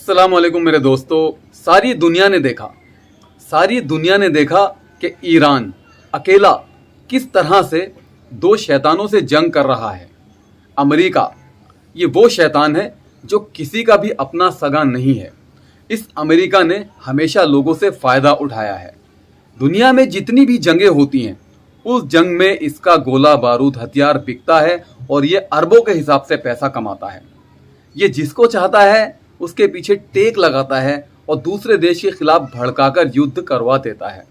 अस्सलाम वालेकुम मेरे दोस्तों। सारी दुनिया ने देखा कि ईरान अकेला किस तरह से दो शैतानों से जंग कर रहा है। अमेरिका ये वो शैतान है जो किसी का भी अपना सगा नहीं है। इस अमेरिका ने हमेशा लोगों से फ़ायदा उठाया है। दुनिया में जितनी भी जंगें होती हैं उस जंग में इसका गोला बारूद हथियार बिकता है और ये अरबों के हिसाब से पैसा कमाता है। ये जिसको चाहता है उसके पीछे टेक लगाता है और दूसरे देश के खिलाफ भड़काकर युद्ध करवा देता है।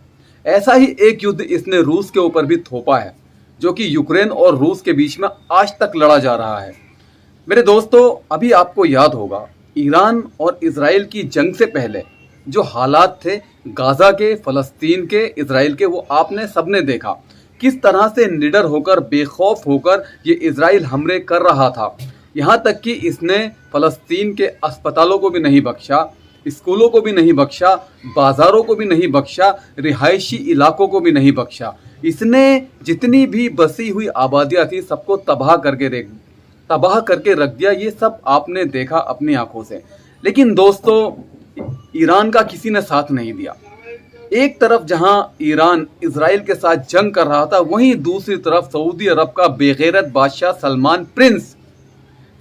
ऐसा ही एक युद्ध इसने रूस के ऊपर भी थोपा है, जो कि यूक्रेन और रूस के बीच में आज तक लड़ा जा रहा है। मेरे दोस्तों, अभी आपको याद होगा ईरान और इजराइल की जंग से पहले जो हालात थे गाजा के, फलस्तीन के, इजराइल के, वो आपने सबने देखा किस तरह से निडर होकर, बेखौफ होकर ये इजराइल हमले कर रहा था। यहाँ तक कि इसने फलस्तीन के अस्पतालों को भी नहीं बख्शा, स्कूलों को भी नहीं बख्शा, बाज़ारों को भी नहीं बख्शा, रिहायशी इलाकों को भी नहीं बख्शा। इसने जितनी भी बसी हुई आबादियाँ थी सबको तबाह करके रख दिया। ये सब आपने देखा अपनी आंखों से। लेकिन दोस्तों, ईरान का किसी ने साथ नहीं दिया। एक तरफ जहां ईरान इजराइल के साथ जंग कर रहा था, वहीं दूसरी तरफ सऊदी अरब का बेगैरत बादशाह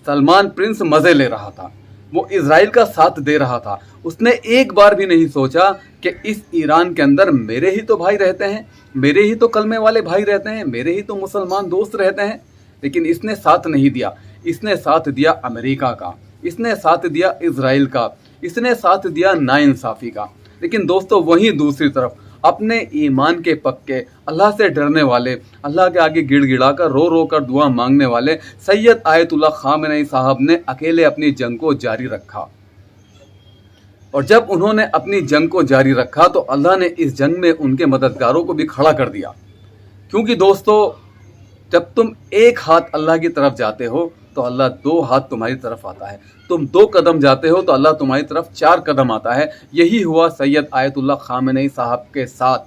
सलमान प्रिंस मजे ले रहा था। वो इजराइल का साथ दे रहा था। उसने एक बार भी नहीं सोचा कि इस ईरान के अंदर मेरे ही तो भाई रहते हैं, मेरे ही तो कलमे वाले भाई रहते हैं, मेरे ही तो मुसलमान दोस्त रहते हैं। लेकिन इसने साथ नहीं दिया। इसने साथ दिया अमेरिका का, इसने साथ दिया इजराइल का, इसने साथ दिया नाइंसाफ़ी का। लेकिन दोस्तों, वहीं दूसरी तरफ अपने ईमान के पक्के, अल्लाह से डरने वाले, अल्लाह के आगे गिड़गिड़ा कर रो रो कर दुआ मांगने वाले सैयद आयतुल्लाह खामेनी साहब ने अकेले अपनी जंग को जारी रखा। और जब उन्होंने अपनी जंग को जारी रखा तो अल्लाह ने इस जंग में उनके मददगारों को भी खड़ा कर दिया। क्योंकि दोस्तों, जब तुम एक हाथ अल्लाह की तरफ जाते हो तो अल्लाह दो हाथ तुम्हारी तरफ आता है। तुम 2 कदम जाते हो तो अल्लाह तुम्हारी तरफ 4 कदम आता है। यही हुआ सैयद आयतुल्लाह खामेनी साहब के साथ।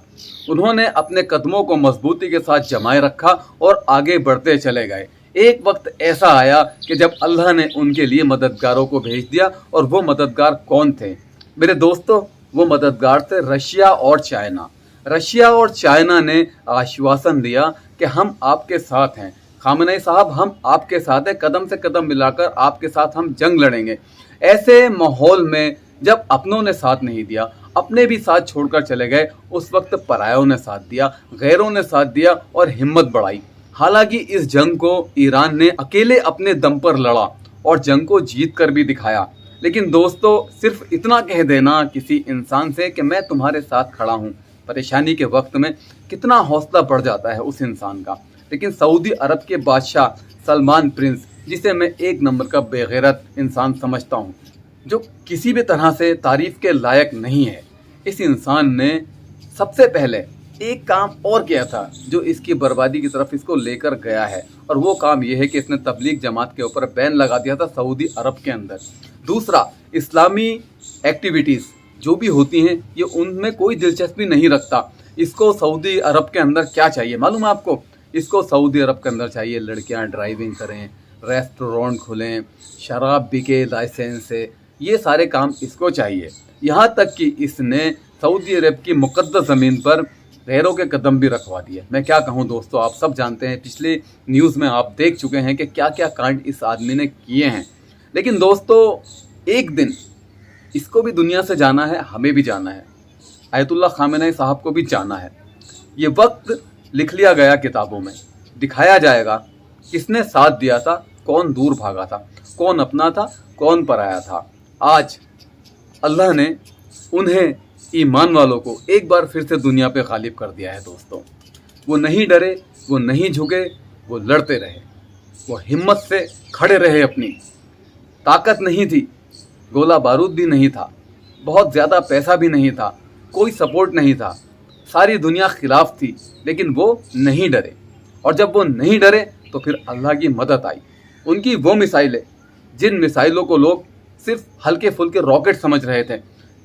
उन्होंने अपने कदमों को मजबूती के साथ जमाए रखा और आगे बढ़ते चले गए। एक वक्त ऐसा आया कि जब अल्लाह ने उनके लिए मददगारों को भेज दिया। और वो मददगार कौन थे मेरे दोस्तों? वो मददगार थे रशिया और चाइना। रशिया और चाइना ने आश्वासन दिया कि हम आपके साथ हैं खामेनी साहब, हम आपके साथ हैं, कदम से कदम मिलाकर आपके साथ हम जंग लड़ेंगे। ऐसे माहौल में जब अपनों ने साथ नहीं दिया, अपने भी साथ छोड़कर चले गए, उस वक्त परायों ने साथ दिया, गैरों ने साथ दिया और हिम्मत बढ़ाई। हालांकि इस जंग को ईरान ने अकेले अपने दम पर लड़ा और जंग को जीत कर भी दिखाया। लेकिन दोस्तों, सिर्फ इतना कह देना किसी इंसान से कि मैं तुम्हारे साथ खड़ा हूँ, परेशानी के वक्त में कितना हौसला बढ़ जाता है उस इंसान का। लेकिन सऊदी अरब के बादशाह सलमान प्रिंस, जिसे मैं एक नंबर का बेगैरत इंसान समझता हूँ, जो किसी भी तरह से तारीफ के लायक नहीं है, इस इंसान ने सबसे पहले एक काम और किया था जो इसकी बर्बादी की तरफ इसको लेकर गया है। और वो काम ये है कि इसने तबलीग जमात के ऊपर बैन लगा दिया था सऊदी अरब के अंदर। दूसरा, इस्लामी एक्टिविटीज़ जो भी होती हैं ये उनमें कोई दिलचस्पी नहीं रखता। इसको सऊदी अरब के अंदर क्या चाहिए मालूम है आपको? इसको सऊदी अरब के अंदर चाहिए लड़कियां ड्राइविंग करें, रेस्टोरेंट खुलें, शराब बिके लाइसेंस से, ये सारे काम इसको चाहिए। यहाँ तक कि इसने सऊदी अरब की मुक़द्दस ज़मीन पर गैरों के कदम भी रखवा दिए। मैं क्या कहूँ दोस्तों, आप सब जानते हैं, पिछले न्यूज़ में आप देख चुके हैं कि क्या क्या कांड इस आदमी ने किए हैं। लेकिन दोस्तों, एक दिन इसको भी दुनिया से जाना है, हमें भी जाना है, आयतुल्लाह खामेनी साहब को भी जाना है। ये वक्त लिख लिया गया किताबों में, दिखाया जाएगा किसने साथ दिया था, कौन दूर भागा था, कौन अपना था, कौन पराया था। आज अल्लाह ने उन्हें, ईमान वालों को, एक बार फिर से दुनिया पे गालिब कर दिया है दोस्तों। वो नहीं डरे, वो नहीं झुके, वो लड़ते रहे, वो हिम्मत से खड़े रहे। अपनी ताकत नहीं थी, गोला बारूद भी नहीं था, बहुत ज़्यादा पैसा भी नहीं था, कोई सपोर्ट नहीं था, सारी दुनिया खिलाफ थी, लेकिन वो नहीं डरे। और जब वो नहीं डरे तो फिर अल्लाह की मदद आई। उनकी वो मिसाइलें, जिन मिसाइलों को लोग सिर्फ हल्के फुल्के रॉकेट समझ रहे थे,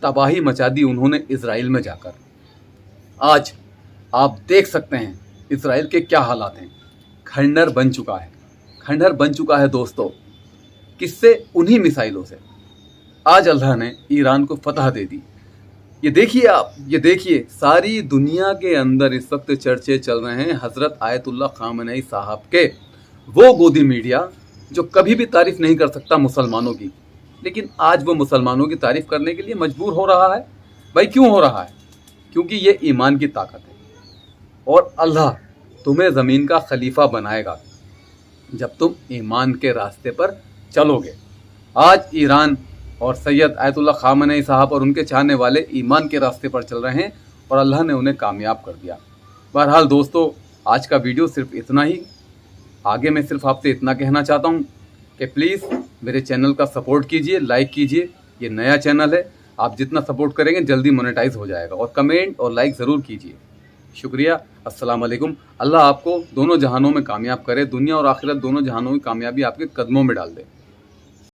तबाही मचा दी उन्होंने इजराइल में जाकर। आज आप देख सकते हैं इजराइल के क्या हालात हैं। खंडहर बन चुका है, खंडहर बन चुका है दोस्तों। किससे? उन्हीं मिसाइलों से। आज अल्लाह ने ईरान को फतह दे दी। ये देखिए आप, ये देखिए, सारी दुनिया के अंदर इस वक्त चर्चे चल रहे हैं हज़रत आयतुल्लाह खामेनी साहब के। वो गोदी मीडिया जो कभी भी तारीफ नहीं कर सकता मुसलमानों की, लेकिन आज वो मुसलमानों की तारीफ करने के लिए मजबूर हो रहा है। भाई क्यों हो रहा है? क्योंकि ये ईमान की ताकत है और अल्लाह तुम्हें ज़मीन का खलीफा बनाएगा जब तुम ईमान के रास्ते पर चलोगे। आज ईरान और सैयद आयतुल्लाह खामेनी साहब और उनके चाहने वाले ईमान के रास्ते पर चल रहे हैं और अल्लाह ने उन्हें कामयाब कर दिया। बहरहाल दोस्तों, आज का वीडियो सिर्फ इतना ही। आगे मैं सिर्फ आपसे इतना कहना चाहता हूँ कि प्लीज़ मेरे चैनल का सपोर्ट कीजिए, लाइक कीजिए। ये नया चैनल है, आप जितना सपोर्ट करेंगे जल्दी मोनेटाइज हो जाएगा। और कमेंट और लाइक ज़रूर कीजिए। शुक्रिया। अस्सलाम वालेकुम। अल्लाह आपको दोनों जहानों में कामयाब करे, दुनिया और आखिरत दोनों जहानों की कामयाबी आपके कदमों में डाल दे।